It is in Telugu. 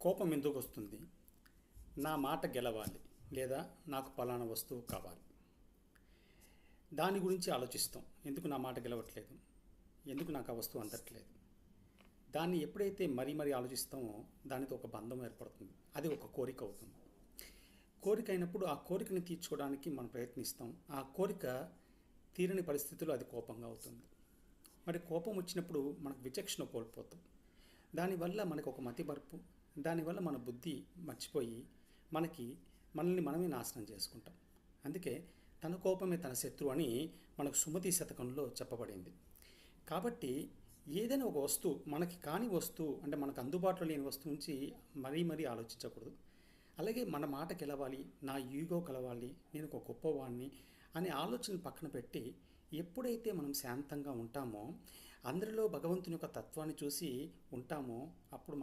కోపం ఎందుకు వస్తుంది? నా మాట గెలవాలి, లేదా నాకు పలానా వస్తువు కావాలి. దాని గురించి ఆలోచిస్తాం. ఎందుకు నా మాట గెలవట్లేదు, ఎందుకు నాకు ఆ వస్తువు అందట్లేదు. దాన్ని ఎప్పుడైతే మరీ ఆలోచిస్తామో దానితో ఒక బంధం ఏర్పడుతుంది. అది ఒక కోరిక అవుతుంది. కోరిక అయినప్పుడు ఆ కోరికని తీర్చుకోవడానికి మనం ప్రయత్నిస్తాం. ఆ కోరిక తీరని పరిస్థితుల్లో అది కోపంగా అవుతుంది. మరి కోపం వచ్చినప్పుడు మనకు విచక్షణ కోల్పోతాం. దానివల్ల మనకు ఒక మతిమరుపు, దానివల్ల మన బుద్ధి మర్చిపోయి మనల్ని మనమే నాశనం చేసుకుంటాం. అందుకే తన కోపమే తన శత్రువు అని మనకు సుమతి శతకంలో చెప్పబడింది. కాబట్టి ఏదైనా ఒక వస్తువు, మనకి కాని వస్తువు, అంటే మనకు అందుబాటులో లేని వస్తువు నుంచి మరీ ఆలోచించకూడదు. అలాగే మన మాట గెలవాలి, నా ఈగో కలవాలి, నేను ఒక గొప్పవాడిని అనే ఆలోచనలు పక్కన పెట్టి ఎప్పుడైతే మనం శాంతంగా ఉంటామో, అందరిలో భగవంతుని యొక్క తత్వాన్ని చూసి ఉంటామో, అప్పుడు